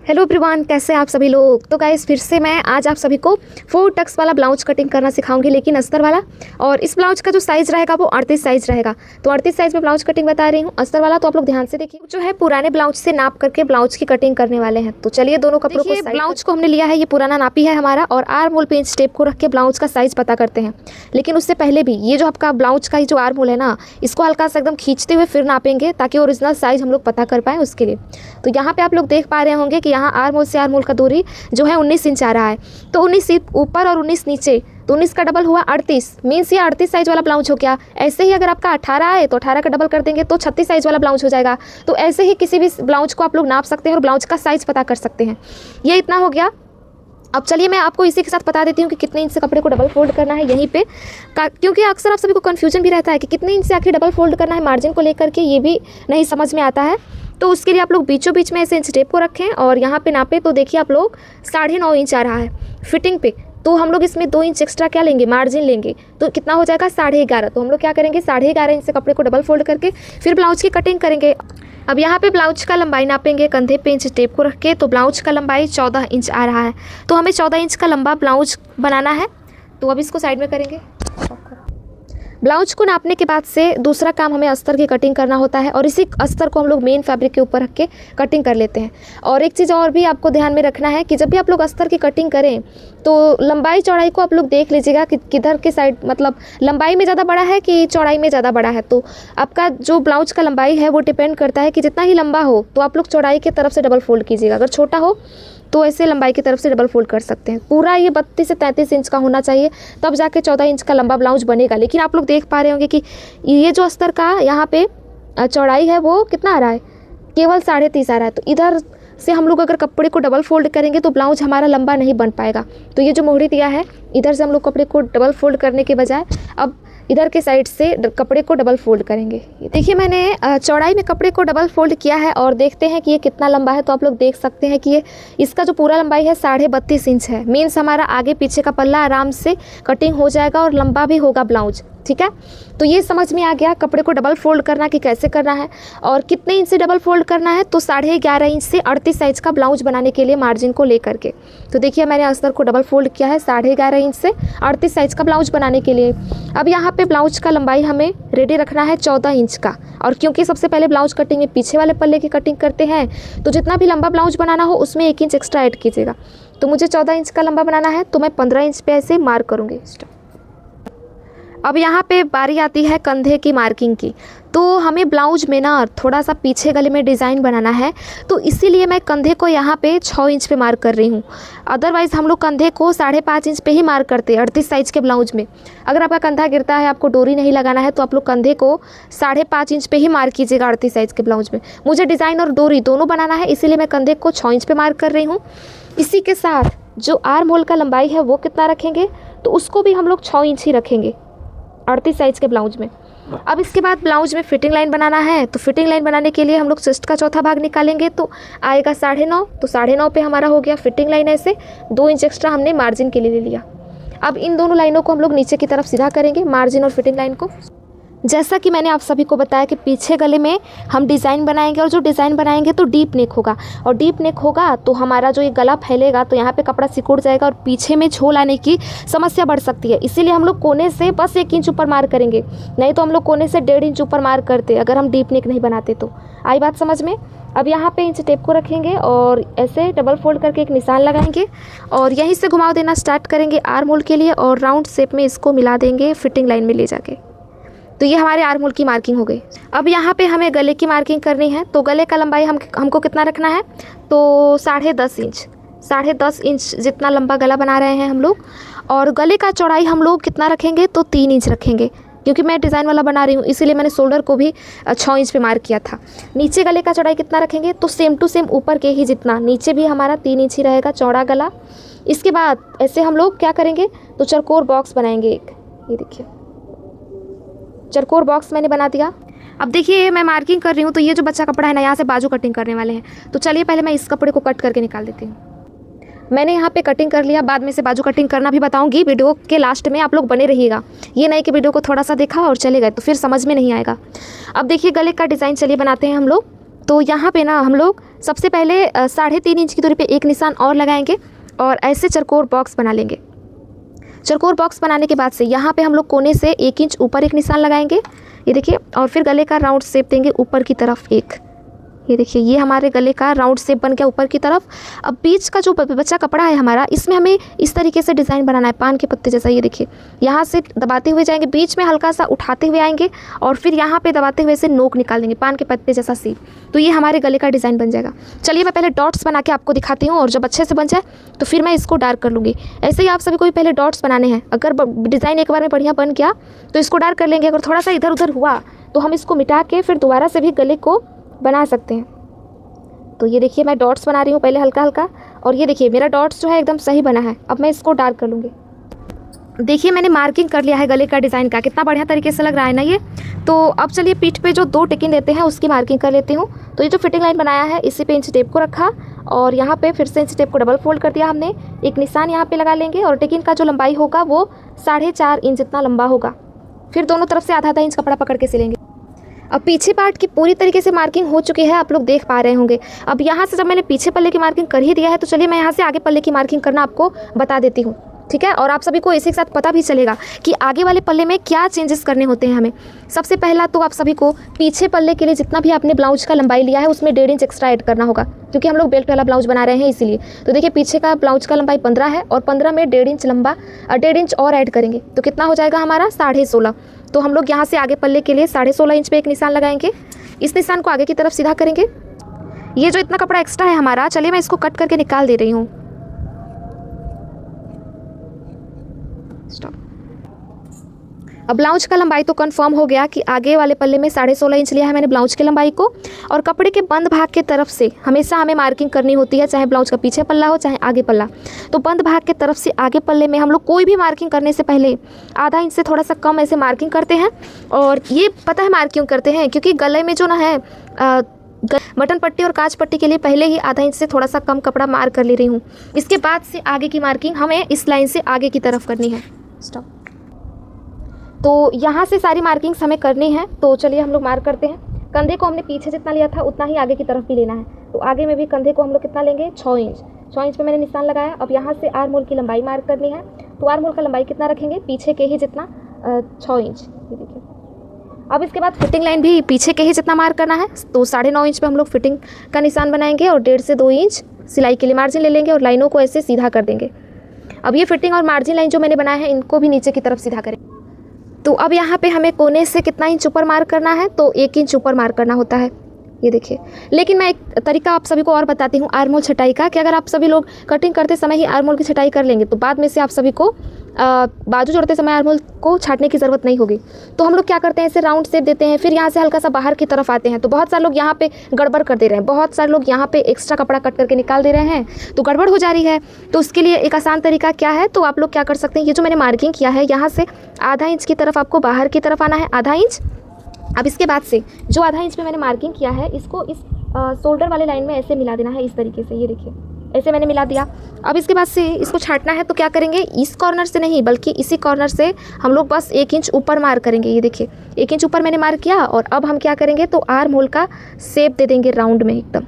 Hello everyone, कैसे हैं आप सभी लोग। तो गाइस फिर से मैं आज आप सभी को 4 टक्स वाला ब्लाउज कटिंग करना सिखाऊंगी, लेकिन अस्तर वाला। और इस ब्लाउज का जो साइज़ रहेगा वो 38 साइज़ रहेगा। तो 38 साइज़ में ब्लाउज कटिंग बता रही हूँ अस्तर वाला। तो आप लोग ध्यान से देखिए, जो है पुराने ब्लाउज से नाप करके ब्लाउज की कटिंग करने वाले हैं। तो चलिए दोनों कपड़ों को, ब्लाउज को हमने लिया है, ये पुराना नापी है हमारा, और आर्म होल पे इंच टेप को रख के ब्लाउज का साइज़ पता करते हैं। लेकिन उससे पहले भी ये जो आपका ब्लाउज का जो आर्म होल है ना, इसको हल्का सा एकदम खींचते हुए फिर नापेंगे, ताकि ओरिजिनल साइज़ हम लोग पता कर पाएँ उसके लिए। तो यहाँ पे आप लोग देख पा रहे होंगे कि यहाँ आर्म होल से आर्म होल का दूरी जो है 19 इंच आ रहा है। तो 19 ऊपर और 19 नीचे, तो 19 का डबल हुआ 38, मीन्स ये 38 साइज वाला ब्लाउज हो गया। ऐसे ही अगर आपका 18 है तो 18 का डबल कर देंगे तो 36 साइज वाला ब्लाउज हो जाएगा। तो ऐसे ही किसी भी ब्लाउज को आप लोग नाप सकते हैं और ब्लाउज का साइज पता कर सकते हैं। ये इतना हो गया। अब चलिए मैं आपको इसी के साथ बता देती हूँ कि कितने इंच से कपड़े को डबल फोल्ड करना है यहीं पे, क्योंकि अक्सर आप सभी को कन्फ्यूजन भी रहता है कि कितने इंच से आखिर डबल फोल्ड करना है मार्जिन को लेकर के, ये भी नहीं समझ में आता है। तो उसके लिए आप लोग बीचों बीच में ऐसे इंच टेप को रखें और यहाँ पे नापे। तो देखिए आप लोग 9.5 इंच आ रहा है फिटिंग पे। तो हम लोग इसमें 2 इंच एक्स्ट्रा क्या लेंगे, मार्जिन लेंगे। तो कितना हो जाएगा 11.5। तो हम लोग क्या करेंगे, 11.5 इंच से कपड़े को डबल फोल्ड करके फिर ब्लाउज की कटिंग करेंगे। अब यहाँ पे ब्लाउज का लंबाई नापेंगे कंधे पे इंच टेप को रख के। तो ब्लाउज का लंबाई 14 इंच आ रहा है। तो हमें 14 इंच का लंबा ब्लाउज बनाना है। तो अब इसको साइड में करेंगे। ब्लाउज को नापने के बाद से दूसरा काम हमें अस्तर की कटिंग करना होता है, और इसी अस्तर को हम लोग मेन फैब्रिक के ऊपर रख के कटिंग कर लेते हैं। और एक चीज़ और भी आपको ध्यान में रखना है कि जब भी आप लोग अस्तर की कटिंग करें तो लंबाई चौड़ाई को आप लोग देख लीजिएगा कि किधर के साइड, मतलब लंबाई में ज़्यादा बड़ा है कि चौड़ाई में ज़्यादा बड़ा है। तो आपका जो ब्लाउज का लंबाई है वो डिपेंड करता है कि जितना ही लंबा हो तो आप लोग चौड़ाई की तरफ से डबल फोल्ड कीजिएगा। अगर छोटा हो तो ऐसे लंबाई की तरफ से डबल फोल्ड कर सकते हैं। पूरा ये 32 से 33 इंच का होना चाहिए, तब जाके 14 इंच का लंबा ब्लाउज बनेगा। लेकिन आप लोग देख पा रहे होंगे कि ये जो अस्तर का यहाँ पे चौड़ाई है वो कितना आ रहा है, केवल 30.5 आ रहा है। तो इधर से हम लोग अगर कपड़े को डबल फोल्ड करेंगे तो ब्लाउज हमारा लंबा नहीं बन पाएगा। तो ये जो मोहरी दिया है, इधर से हम लोग कपड़े को डबल फोल्ड करने के बजाय अब इधर के साइड से कपड़े को डबल फोल्ड करेंगे। देखिए मैंने चौड़ाई में कपड़े को डबल फोल्ड किया है और देखते हैं कि ये कितना लंबा है। तो आप लोग देख सकते हैं कि ये इसका जो पूरा लंबाई है 32.5 इंच है। मीन्स हमारा आगे पीछे का पल्ला आराम से कटिंग हो जाएगा और लंबा भी होगा ब्लाउज। ठीक है, तो ये समझ में आ गया कपड़े को डबल फोल्ड करना कि कैसे करना है और कितने इंच से डबल फोल्ड करना है। तो 11.5 इंच से 38 साइज का ब्लाउज बनाने के लिए मार्जिन को लेकर के, तो देखिए मैंने अस्तर को डबल फोल्ड किया है 11.5 इंच से 38 साइज का ब्लाउज बनाने के लिए। अब यहाँ पे ब्लाउज का लंबाई हमें रेडी रखना है 14 इंच का। और क्योंकि सबसे पहले ब्लाउज कटिंग में पीछे वाले पल्ले की कटिंग करते हैं, तो जितना भी लंबा ब्लाउज बनाना हो उसमें 1 इंच एक्स्ट्रा ऐड कीजिएगा। तो मुझे 14 इंच का लंबा बनाना है, तो मैं 15 इंच पे ऐसे मार्क करूँगी। अब यहाँ पे बारी आती है कंधे की मार्किंग की। तो हमें ब्लाउज में ना थोड़ा सा पीछे गले में डिज़ाइन बनाना है, तो इसीलिए मैं कंधे को यहाँ पे 6 इंच पे मार्क कर रही हूँ। अदरवाइज़ हम लोग कंधे को 5.5 इंच पे ही मार्क करते हैं 38 साइज़ के ब्लाउज में। अगर आपका कंधा गिरता है, आपको डोरी नहीं लगाना है, तो आप लोग कंधे को 5.5 इंच पे ही मार्क कीजिएगा 38 साइज़ के ब्लाउज में। मुझे डिज़ाइन और डोरी दोनों बनाना है, इसीलिए मैं कंधे को 6 इंच पे मार्क कर रही हूँ। इसी के साथ जो आर्म होल का लंबाई है वो कितना रखेंगे, तो उसको भी हम लोग 6 इंच ही रखेंगे 38 साइज़ के ब्लाउज में। अब इसके बाद ब्लाउज में फिटिंग लाइन बनाना है। तो फिटिंग लाइन बनाने के लिए हम लोग चेस्ट का चौथा भाग निकालेंगे, तो आएगा 9.5। तो 9.5 पे हमारा हो गया फिटिंग लाइन। ऐसे 2 इंच एक्स्ट्रा हमने मार्जिन के लिए ले लिया। अब इन दोनों लाइनों को हम लोग नीचे की तरफ सीधा करेंगे, मार्जिन और फिटिंग लाइन को। जैसा कि मैंने आप सभी को बताया कि पीछे गले में हम डिज़ाइन बनाएंगे, और जो डिज़ाइन बनाएंगे तो डीप नेक होगा, और डीप नेक होगा तो हमारा जो ये गला फैलेगा तो यहाँ पे कपड़ा सिकुड़ जाएगा और पीछे में झोल आने की समस्या बढ़ सकती है। इसीलिए हम लोग कोने से बस 1 इंच ऊपर मार्क करेंगे, नहीं तो हम लोग कोने से 1.5 इंच ऊपर मार्क करते अगर हम डीप नेक नहीं बनाते। तो आई बात समझ में। अब यहाँ पे इंच टेप को रखेंगे और ऐसे डबल फोल्ड करके एक निशान लगाएंगे और यहीं से घुमाव देना स्टार्ट करेंगे आर्म होल के लिए, और राउंड शेप में इसको मिला देंगे फिटिंग लाइन में ले जाके। तो ये हमारे आर्म होल की मार्किंग हो गई। अब यहाँ पे हमें गले की मार्किंग करनी है। तो गले का लंबाई हमको कितना रखना है, तो 10.5 इंच, 10.5 इंच जितना लंबा गला बना रहे हैं हम लोग। और गले का चौड़ाई हम लोग कितना रखेंगे, तो 3 इंच रखेंगे, क्योंकि मैं डिज़ाइन वाला बना रही हूँ इसीलिए मैंने शोल्डर को भी 6 इंच पे मार्क किया था। नीचे गले का चौड़ाई कितना रखेंगे, तो सेम टू सेम ऊपर के ही जितना, नीचे भी हमारा 3 इंच ही रहेगा चौड़ा गला। इसके बाद ऐसे हम लोग क्या करेंगे, तो चरकोर बॉक्स बनाएंगे एक। ये देखिए चरकोर बॉक्स मैंने बना दिया। अब देखिए मैं मार्किंग कर रही हूँ, तो ये जो बच्चा कपड़ा है ना, यहाँ से बाजू कटिंग करने वाले हैं। तो चलिए पहले मैं इस कपड़े को कट करके निकाल देती हूँ। मैंने यहाँ पे कटिंग कर लिया, बाद में से बाजू कटिंग करना भी बताऊँगी। वीडियो के लास्ट में आप लोग बने रहिएगा, ये नहीं कि वीडियो को थोड़ा सा देखा और चले गए तो फिर समझ में नहीं आएगा। अब देखिए गले का डिज़ाइन चलिए बनाते हैं हम लोग। तो यहाँ पे ना हम लोग सबसे पहले 3.5 इंच की दूरी पे एक निशान और लगाएंगे और ऐसे चरकोर बॉक्स बना लेंगे। चरकोर बॉक्स बनाने के बाद से यहाँ पे हम लोग कोने से 1 इंच ऊपर एक निशान लगाएंगे, ये देखिए, और फिर गले का राउंड शेप देंगे ऊपर की तरफ एक। ये देखिए, ये हमारे गले का राउंड शेप बन गया ऊपर की तरफ। अब बीच का जो बचा कपड़ा है हमारा, इसमें हमें इस तरीके से डिज़ाइन बनाना है, पान के पत्ते जैसा। ये देखिए, यहाँ से दबाते हुए जाएंगे, बीच में हल्का सा उठाते हुए आएंगे और फिर यहाँ पे दबाते हुए से नोक निकाल देंगे, पान के पत्ते जैसा शेप। तो ये हमारे गले का डिज़ाइन बन जाएगा। चलिए मैं पहले डॉट्स बना के आपको दिखाती हूँ और जब अच्छे से बन जाए तो फिर मैं इसको डार्क कर लूँगी। ऐसे ही आप सभी को भी पहले डॉट्स बनाने हैं। अगर डिज़ाइन एक बार में बढ़िया बन गया तो इसको डार्क कर लेंगे। अगर थोड़ा सा इधर उधर हुआ तो हम इसको मिटा के फिर दोबारा से भी गले को बना सकते हैं। तो ये देखिए, मैं डॉट्स बना रही हूँ पहले हल्का हल्का, और ये देखिए मेरा डॉट्स जो है एकदम सही बना है। अब मैं इसको डार्क कर लूँगी। देखिए मैंने मार्किंग कर लिया है गले का डिज़ाइन का, कितना बढ़िया तरीके से लग रहा है ना ये। तो अब चलिए पीठ पे जो 2 टिकिन देते हैं उसकी मार्किंग कर लेती हूँ। तो ये जो फिटिंग लाइन बनाया है इसी पे इंच टेप को रखा और यहाँ पे फिर से इंच टेप को डबल फोल्ड कर दिया हमने। एक निशान यहाँ पे लगा लेंगे और टिकिन का जो लंबाई होगा वो 4.5 इंच जितना लंबा होगा। फिर दोनों तरफ से आधा इंच कपड़ा पकड़ के सिलेंगे। अब पीछे पार्ट की पूरी तरीके से मार्किंग हो चुकी है, आप लोग देख पा रहे होंगे। अब यहाँ से जब मैंने पीछे पल्ले की मार्किंग कर ही दिया है तो चलिए मैं यहाँ से आगे पल्ले की मार्किंग करना आपको बता देती हूँ, ठीक है। और आप सभी को इसी के साथ पता भी चलेगा कि आगे वाले पल्ले में क्या चेंजेस करने होते हैं हमें। सबसे पहला तो आप सभी को पीछे पल्ले के लिए जितना भी आपने ब्लाउज का लंबाई लिया है उसमें 1.5 इंच एक्स्ट्रा ऐड करना होगा, क्योंकि हम लोग बेल्ट वाला ब्लाउज बना रहे हैं इसीलिए। तो देखिए पीछे का ब्लाउज का लंबाई 15 है और 15 में 1.5 इंच लंबा 1.5 इंच और ऐड करेंगे तो कितना हो जाएगा हमारा 16.5। तो हम लोग यहाँ से आगे पल्ले के लिए 16.5 इंच पे एक निशान लगाएंगे। इस निशान को आगे की तरफ सीधा करेंगे। ये जो इतना कपड़ा एक्स्ट्रा है हमारा, चलिए मैं इसको कट करके निकाल दे रही हूँ। अब ब्लाउज का लंबाई तो कंफर्म हो गया कि आगे वाले पल्ले में 16.5 इंच लिया है मैंने ब्लाउज की लंबाई को। और कपड़े के बंद भाग के तरफ से हमेशा हमें मार्किंग करनी होती है, चाहे ब्लाउज का पीछे पल्ला हो चाहे आगे पल्ला। तो बंद भाग के तरफ से आगे पल्ले में हम लोग कोई भी मार्किंग करने से पहले आधा इंच से थोड़ा सा कम ऐसे मार्किंग करते हैं। और ये पता है मार्किंग करते हैं क्योंकि गले में जो ना है बटन पट्टी और काज पट्टी के लिए पहले ही आधा इंच से थोड़ा सा कम कपड़ा मार्क कर ले रही हूँ। इसके बाद से आगे की मार्किंग हमें इस लाइन से आगे की तरफ करनी है। स्टॉप। तो यहाँ से सारी मार्किंग्स हमें करनी है। तो चलिए हम लोग मार्क करते हैं। कंधे को हमने पीछे जितना लिया था उतना ही आगे की तरफ भी लेना है। तो आगे में भी कंधे को हम लोग कितना लेंगे 6 इंच। 6 इंच पे मैंने निशान लगाया। अब यहाँ से आर्म होल की लंबाई मार्क करनी है। तो आर्म होल का लंबाई कितना रखेंगे, पीछे के ही जितना 6 इंच। ये देखिए। अब इसके बाद फिटिंग लाइन भी पीछे के ही जितना मार्क करना है। तो 9.5 इंच पे हम लोग फिटिंग का निशान बनाएंगे और 1.5 से 2 इंच सिलाई के लिए मार्जिन ले लेंगे और लाइनों को ऐसे सीधा कर देंगे। अब ये फिटिंग और मार्जिन लाइन जो मैंने बनाया है इनको भी नीचे की तरफ सीधा करें। तो अब यहाँ पे हमें कोने से कितना इंच ऊपर मार्क करना है, तो 1 इंच ऊपर मार्क करना होता है। ये देखिए। लेकिन मैं एक तरीका आप सभी को और बताती हूँ आर्म होल छटाई का, कि अगर आप सभी लोग कटिंग करते समय ही आर्म होल की छटाई कर लेंगे तो बाद में से आप सभी को बाजू जोड़ते समय आर्म होल को छाटने की ज़रूरत नहीं होगी। तो हम लोग क्या करते हैं, इसे राउंड शेप देते हैं, फिर यहाँ से हल्का सा बाहर की तरफ आते हैं। तो बहुत सारे लोग यहाँ पे गड़बड़ कर दे रहे हैं, बहुत सारे लोग यहाँ पे एक्स्ट्रा कपड़ा कट करके निकाल दे रहे हैं, तो गड़बड़ हो जा रही है। तो उसके लिए एक आसान तरीका क्या है, तो आप लोग क्या कर सकते हैं, ये जो मैंने मार्किंग किया है यहाँ से आधा इंच की तरफ आपको बाहर की तरफ आना है, आधा इंच। अब इसके बाद से जो आधा इंच पे मैंने मार्किंग किया है इसको इस शोल्डर वाले लाइन में ऐसे मिला देना है, इस तरीके से। ये देखिए ऐसे मैंने मिला दिया। अब इसके बाद से इसको छाटना है तो क्या करेंगे, इस कॉर्नर से नहीं बल्कि इसी कॉर्नर से हम लोग बस 1 इंच ऊपर मार्क करेंगे। ये देखिए 1 इंच ऊपर मैंने मार्क किया। और अब हम क्या करेंगे, तो आर्म होल का शेप दे देंगे राउंड में एकदम।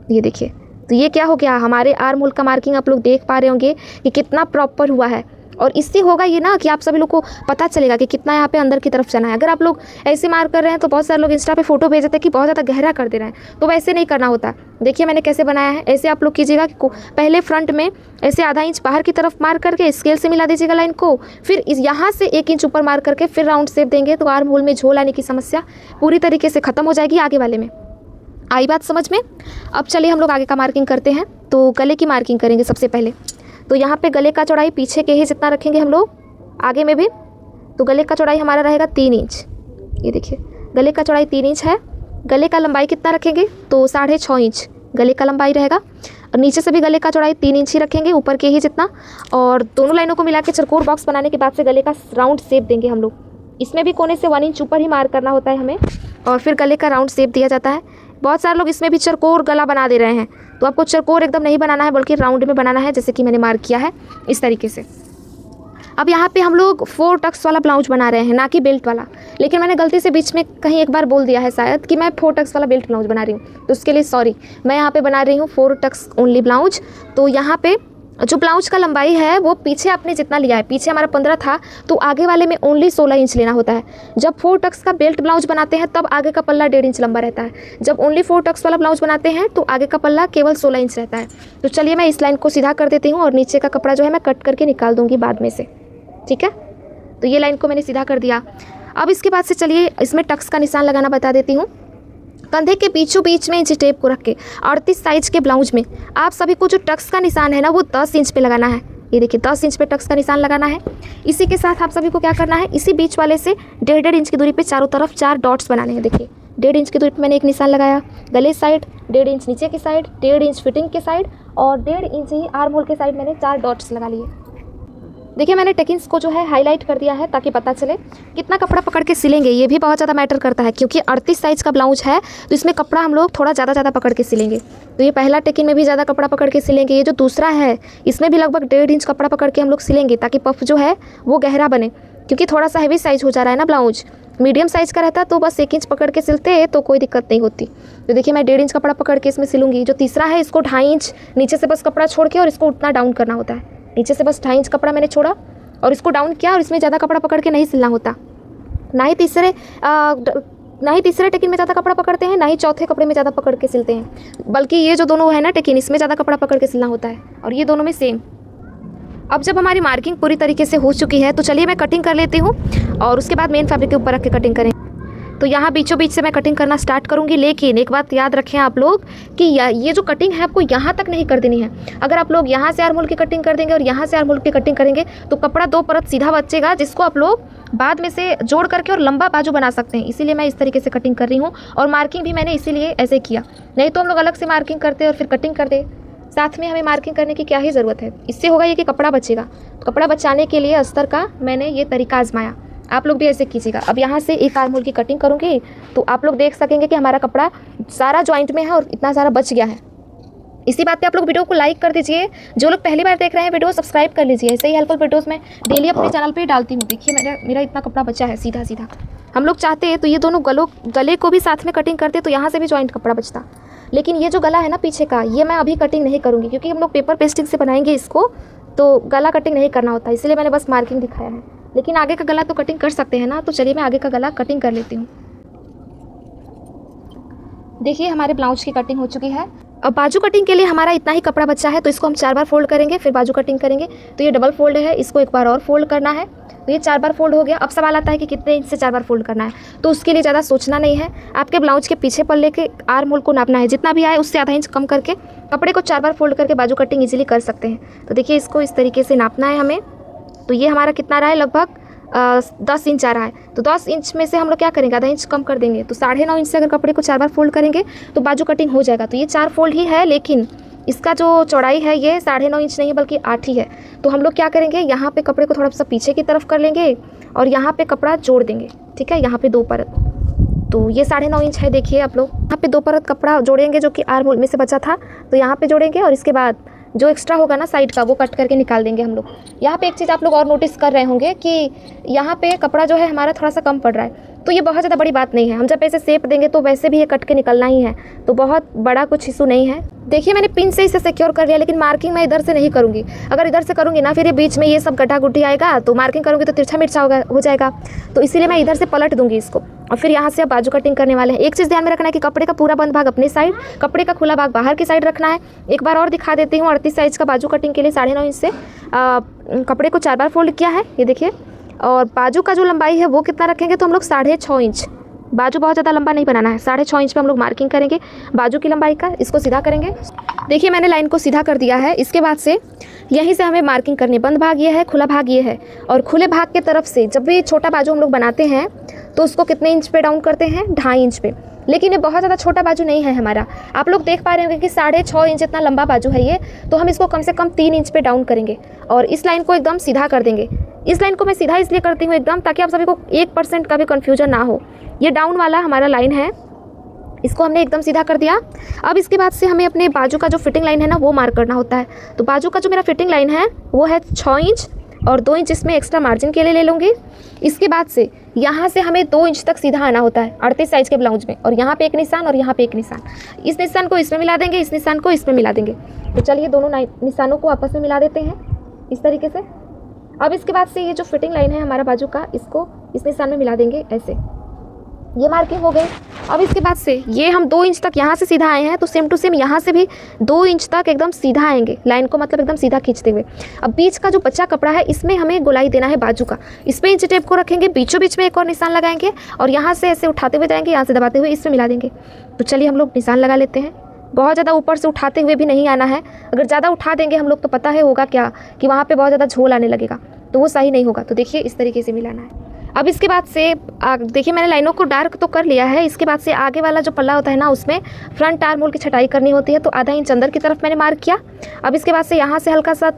ये देखिए, तो ये क्या हो गया, हमारे आर्म होल का मार्किंग आप लोग देख पा रहे होंगे कि कितना प्रॉपर हुआ है। और इससे होगा ये ना कि आप सभी लोग को पता चलेगा कि कितना यहाँ पे अंदर की तरफ जाना है। अगर आप लोग ऐसे मार्क कर रहे हैं तो बहुत सारे लोग इंस्टा पे फोटो भेज देते हैं कि बहुत ज़्यादा गहरा कर दे रहे हैं, तो वैसे नहीं करना होता। देखिए मैंने कैसे बनाया है, ऐसे आप लोग कीजिएगा कि पहले फ्रंट में ऐसे आधा इंच बाहर की तरफ मार्क करके स्केल से मिला दीजिएगा लाइन को, फिर यहाँ से 1 इंच ऊपर मार्क करके फिर राउंड शेप देंगे। तो आर्म होल में झोल आने की समस्या पूरी तरीके से ख़त्म हो जाएगी आगे वाले में। आई बात समझ में। अब चलिए हम लोग आगे का मार्किंग करते हैं। तो गले की मार्किंग करेंगे सबसे पहले। तो यहाँ पे गले का चौड़ाई पीछे के ही जितना रखेंगे हम लोग, आगे में भी। तो गले का चौड़ाई हमारा रहेगा 3 इंच। ये देखिए गले का चौड़ाई 3 इंच है। गले का लंबाई कितना रखेंगे, तो 6.5 इंच गले का लंबाई रहेगा। और नीचे से भी गले का चौड़ाई 3 इंच ही रखेंगे, ऊपर के ही जितना। और दोनों लाइनों को मिला के चरकोर बॉक्स बनाने के बाद से गले का राउंड शेप देंगे हम लोग। इसमें भी कोने से 1 इंच ऊपर ही मार्क करना होता है हमें, और फिर गले का राउंड शेप दिया जाता है। बहुत सारे लोग इसमें भी चरकोर गला बना दे रहे हैं, तो आपको चरकोर एकदम नहीं बनाना है बल्कि राउंड में बनाना है, जैसे कि मैंने मार्क किया है इस तरीके से। अब यहाँ पे हम लोग 4 टक्स वाला ब्लाउज बना रहे हैं, ना कि बेल्ट वाला। लेकिन मैंने गलती से बीच में कहीं एक बार बोल दिया है शायद कि मैं 4 टक्स वाला बेल्ट ब्लाउज बना रही हूँ, तो उसके लिए सॉरी। मैं यहाँ पे बना रही हूँ 4 टक्स ओनली ब्लाउज। तो यहाँ पे जो ब्लाउज का लंबाई है वो पीछे आपने जितना लिया है, पीछे हमारा 15 था तो आगे वाले में ओनली 16 इंच लेना होता है। जब 4 टक्स का बेल्ट ब्लाउज बनाते हैं तब आगे का पल्ला 1.5 इंच लंबा रहता है। जब ओनली 4 टक्स वाला ब्लाउज बनाते हैं तो आगे का पल्ला केवल 16 इंच रहता है। तो चलिए मैं इस लाइन को सीधा कर देती हूँ और नीचे का कपड़ा जो है मैं कट करके निकाल दूँगी बाद में से, ठीक है। तो ये लाइन को मैंने सीधा कर दिया। अब इसके बाद से चलिए इसमें टक्स का निशान लगाना बता देती हूँ। कंधे के बीचों बीच में इंच टेप को रख के 38 साइज के ब्लाउज में आप सभी को जो टक्स का निशान है ना वो 10 इंच पे लगाना है। ये देखिए 10 इंच पे टक्स का निशान लगाना है। इसी के साथ आप सभी को क्या करना है, इसी बीच वाले से 1.5 इंच की दूरी पे चारों तरफ 4 डॉट्स बनाने हैं। देखिए 1.5 इंच की दूरी पे मैंने एक निशान लगाया, गले साइड 1.5 इंच नीचे की साइड, 1.5 इंच फिटिंग के साइड और 1.5 इंच ही आर्म होल के साइड मैंने 4 डॉट्स लगा लिए। देखिए मैंने टेकिंग्स को जो है हाईलाइट कर दिया है ताकि पता चले कितना कपड़ा पकड़ के सिलेंगे। ये भी बहुत ज़्यादा मैटर करता है क्योंकि 38 साइज़ का ब्लाउज है तो इसमें कपड़ा हम लोग थोड़ा ज़्यादा पकड़ के सिलेंगे। तो ये पहला टेकिंग में भी ज़्यादा कपड़ा पकड़ के सिलेंगे। ये जो दूसरा है इसमें भी लगभग 1.5 इंच कपड़ा पकड़ के हम लोग सिलेंगे ताकि पफ जो है वो गहरा बने, क्योंकि थोड़ा सा हैवी साइज़ हो जा रहा है ना ब्लाउज। मीडियम साइज़ का रहता तो बस 1 इंच पकड़ के सिलते तो कोई दिक्कत नहीं होती। तो देखिए मैं 1.5 इंच कपड़ा पकड़ के इसमें सिलूंगी। जो तीसरा है इसको 2.5 इंच नीचे से बस कपड़ा छोड़ के और इसको उतना डाउन करना होता है। नीचे से बस 2.5 इंच कपड़ा मैंने छोड़ा और इसको डाउन किया और इसमें ज़्यादा कपड़ा पकड़ के नहीं सिलना होता। ना ही तीसरे टेकिन में ज़्यादा कपड़ा पकड़ते हैं, ना ही चौथे कपड़े में ज़्यादा पकड़ के सिलते हैं, बल्कि ये जो दोनों है ना टेकिन इसमें ज़्यादा कपड़ा पकड़ के सिलना होता है और ये दोनों में सेम। अब जब हमारी मार्किंग पूरी तरीके से हो चुकी है तो चलिए मैं कटिंग कर लेती हूँ और उसके बाद मेन फैब्रिक के ऊपर रख के कटिंग करें। तो यहाँ बीचों बीच से मैं कटिंग करना स्टार्ट करूँगी, लेकिन एक बात याद रखें आप लोग कि ये जो कटिंग है आपको यहाँ तक नहीं कर देनी है। अगर आप लोग यहाँ से आर्म होल की कटिंग कर देंगे और यहाँ से आर्म होल की कटिंग करेंगे तो कपड़ा 2 परत सीधा बचेगा, जिसको आप लोग बाद में से जोड़ करके और लंबा बाजू बना सकते हैं। इसीलिए मैं इस तरीके से कटिंग कर रही हूँ और मार्किंग भी मैंने इसीलिए ऐसे किया, नहीं तो हम लोग अलग से मार्किंग करते और फिर कटिंग कर दे। साथ में हमें मार्किंग करने की क्या ही ज़रूरत है, इससे होगा ये कि कपड़ा बचेगा। तो कपड़ा बचाने के लिए अस्तर का मैंने ये तरीका आजमाया, आप लोग भी ऐसे कीजिएगा। अब यहाँ से एक आर्म होल की कटिंग करूँगी तो आप लोग देख सकेंगे कि हमारा कपड़ा सारा जॉइंट में है और इतना सारा बच गया है। इसी बात पे आप लोग वीडियो को लाइक कर दीजिए। जो लोग पहली बार देख रहे हैं वीडियो सब्सक्राइब कर लीजिए। ऐसे ही हेल्पफुल वीडियोस मैं डेली अपने चैनल पे डालती हूँ। देखिए मेरा इतना कपड़ा बचा है सीधा सीधा। हम लोग चाहते हैं तो ये दोनों गले को भी साथ में कटिंग करते तो यहाँ से भी जॉइंट कपड़ा बचता, लेकिन ये जो गला है ना पीछे का, ये मैं अभी कटिंग नहीं करूँगी क्योंकि हम लोग पेपर पेस्टिंग से बनाएंगे इसको, तो गला कटिंग नहीं करना होता, इसलिए मैंने बस मार्किंग दिखाया है। लेकिन आगे का गला तो कटिंग कर सकते हैं ना, तो चलिए मैं आगे का गला कटिंग कर लेती हूँ। देखिए हमारे ब्लाउज की कटिंग हो चुकी है। अब बाजू कटिंग के लिए हमारा इतना ही कपड़ा बचा है तो इसको हम 4 बार फोल्ड करेंगे, फिर बाजू कटिंग करेंगे। तो ये डबल फोल्ड है, इसको एक बार और फोल्ड करना है। तो ये 4 बार फोल्ड हो गया। अब सवाल आता है कि कितने इंच से 4 बार फोल्ड करना है, तो उसके लिए ज़्यादा सोचना नहीं है। आपके ब्लाउज के पीछे पल्ले के आर्म होल को नापना है, जितना भी आए उससे आधा इंच कम करके कपड़े को 4 बार फोल्ड करके बाजू कटिंग ईजिली कर सकते हैं। तो देखिए इसको इस तरीके से नापना है हमें। तो ये हमारा कितना रहा है, लगभग 10 इंच आ रहा है। तो 10 इंच में से हम लोग क्या करेंगे, आधा इंच कम कर देंगे। तो 9.5 इंच से अगर कपड़े को 4 बार फोल्ड करेंगे तो बाजू कटिंग हो जाएगा। तो ये 4 फोल्ड ही है, लेकिन इसका जो चौड़ाई है ये 9.5 इंच नहीं है बल्कि 8 ही है। तो हम लोग क्या करेंगे, यहाँ पे कपड़े को थोड़ा सा पीछे की तरफ कर लेंगे और यहाँ पे कपड़ा जोड़ देंगे, ठीक है। यहाँ पे 2 परत, तो ये 9.5 इंच है। देखिए आप लोग यहाँ पे 2 परत कपड़ा जोड़ेंगे जो कि आर्म होल में से बचा था, तो यहाँ पे जोड़ेंगे और इसके बाद जो एक्स्ट्रा होगा ना साइड का वो कट करके निकाल देंगे हम लोग। यहाँ पे एक चीज़ आप लोग और नोटिस कर रहे होंगे कि यहाँ पे कपड़ा जो है हमारा थोड़ा सा कम पड़ रहा है, तो ये बहुत ज़्यादा बड़ी बात नहीं है। हम जब ऐसे शेप देंगे तो वैसे भी ये कट के निकलना ही है, तो बहुत बड़ा कुछ इशू नहीं है। देखिए मैंने पिन से इसे सिक्योर कर लिया, लेकिन मार्किंग मैं इधर से नहीं करूँगी। अगर इधर से करूँगी ना फिर ये बीच में ये सब गड्ढा गुड्ढी आएगा, तो मार्किंग करूँगी तो तिरछा मिर्चा हो जाएगा। तो इसीलिए मैं इधर से पलट दूँगी इसको और फिर यहाँ से अब बाजू कटिंग करने वाले हैं। एक चीज़ ध्यान में रखना है कि कपड़े का पूरा बंद भाग अपने साइड, कपड़े का खुला भाग बाहर की साइड रखना है। एक बार और दिखा देती हूँ। 38 साइज़ का बाजू कटिंग के लिए 9.5 इंच से कपड़े को 4 बार फोल्ड किया है, ये देखिए। और बाजू का जो लंबाई है वो कितना रखेंगे, तो हम लोग 6.5 इंच। बाजू बहुत ज़्यादा लंबा नहीं बनाना है, 6.5 इंच पे हम लोग मार्किंग करेंगे बाजू की लंबाई का। इसको सीधा करेंगे। देखिए मैंने लाइन को सीधा कर दिया है। इसके बाद से यहीं से हमें मार्किंग करनी। बंद भाग ये है, खुला भाग ये है। और खुले भाग के तरफ से जब भी छोटा बाजू हम लोग बनाते हैं तो उसको कितने इंच पे डाउन करते हैं, 2.5 इंच पे। लेकिन ये बहुत ज़्यादा छोटा बाजू नहीं है हमारा। आप लोग देख पा रहे होंगे कि 6.5 इंच इतना लंबा बाजू है ये, तो हम इसको कम से कम 3 इंच पे डाउन करेंगे और इस लाइन को एकदम सीधा कर देंगे। इस लाइन को मैं सीधा इसलिए करती हूँ एकदम, ताकि आप सभी को 1% का भी कन्फ्यूजन ना हो। ये डाउन वाला हमारा लाइन है, इसको हमने एकदम सीधा कर दिया। अब इसके बाद से हमें अपने बाजू का जो फिटिंग लाइन है ना वो मार्क करना होता है। तो बाजू का जो मेरा फिटिंग लाइन है वो है 6 इंच। और 2 इंच इसमें एक्स्ट्रा मार्जिन के लिए ले लूँगी। इसके बाद से यहाँ से हमें 2 इंच तक सीधा आना होता है 38 साइज़ के ब्लाउज में, और यहाँ पे एक निशान और यहाँ पे एक निशान। इस निशान को इसमें मिला देंगे, इस निशान को इसमें मिला देंगे। तो चलिए दोनों निशानों को आपस में मिला देते हैं इस तरीके से। अब इसके बाद से ये जो फिटिंग लाइन है हमारा बाजू का, इसको इस निशान में मिला देंगे ऐसे। ये मार्किंग हो गई। अब इसके बाद से ये हम 2 इंच तक यहाँ से सीधा आए हैं, तो सेम टू सेम यहाँ से भी 2 इंच तक एकदम सीधा आएंगे, लाइन को मतलब एकदम सीधा खींचते हुए। अब बीच का जो बचा कपड़ा है इसमें हमें गोलाई देना है बाजू का। इस पे इंच टेप को रखेंगे, बीचों बीच में एक और निशान लगाएंगे और यहाँ से ऐसे उठाते हुए जाएंगे, यहाँ से दबाते हुए इसमें मिला देंगे। तो चलिए हम लोग निशान लगा लेते हैं। बहुत ज़्यादा ऊपर से उठाते हुए भी नहीं आना है, अगर ज़्यादा उठा देंगे हम लोग तो पता है होगा क्या कि वहाँ पे बहुत ज़्यादा झोल आने लगेगा, तो वो सही नहीं होगा। तो देखिए इस तरीके से मिलाना है। अब इसके बाद से देखिए मैंने लाइनों को डार्क तो कर लिया है। इसके बाद से आगे वाला जो पल्ला होता है ना, उसमें फ्रंट आर्म होल की छटाई करनी होती है, तो आधा इंच अंदर की तरफ मैंने मार्क किया। अब इसके बाद से यहाँ से हल्का सा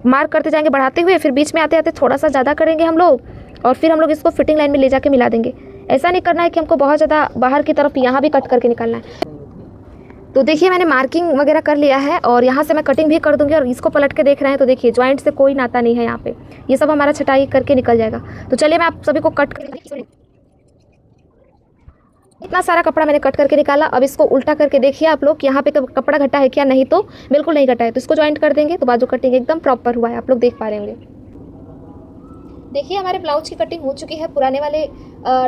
मार्क करते जाएंगे बढ़ाते हुए, फिर बीच में आते आते थोड़ा सा ज़्यादा करेंगे हम लोग, और फिर हम लोग इसको फिटिंग लाइन में ले जाके मिला देंगे। ऐसा नहीं करना है कि हमको बहुत ज़्यादा बाहर की तरफ यहाँ भी कट करके निकालना है। तो देखिए मैंने मार्किंग वगैरह कर लिया है और यहाँ से मैं कटिंग भी कर दूंगी। और इसको पलट के देख रहे हैं तो देखिए जॉइंट से कोई नाता नहीं है यहाँ पे, ये सब हमारा छटाई करके निकल जाएगा। तो चलिए मैं आप सभी को कट कर, इतना सारा कपड़ा मैंने कट करके निकाला। अब इसको उल्टा करके देखिए आप लोग, यहाँ पे कपड़ा घटा है क्या, नहीं तो बिल्कुल नहीं घटा है। तो इसको जॉइंट कर देंगे तो बाजू कटिंग एकदम प्रॉपर हुआ है, आप लोग देख पा रहे होंगे। देखिए हमारे ब्लाउज की कटिंग हो चुकी है। पुराने वाले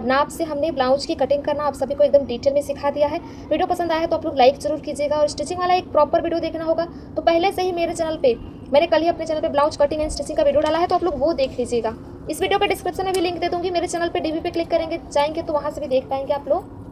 नाप से हमने ब्लाउज की कटिंग करना आप सभी को एकदम डिटेल में सिखा दिया है। वीडियो पसंद आया तो आप लोग लाइक जरूर कीजिएगा, और स्टिचिंग वाला एक प्रॉपर वीडियो देखना होगा तो पहले से ही मेरे चैनल पे, मैंने कल ही अपने चैनल पे ब्लाउज कटिंग एंड स्टिचिंग का वीडियो डाला है, तो आप लोग वो देख लीजिएगा। इस वीडियो के डिस्क्रिप्शन में भी लिंक दे दूँगी, मेरे चैनल पर DP पे क्लिक करेंगे जाएंगे तो वहाँ से भी देख पाएंगे आप लोग।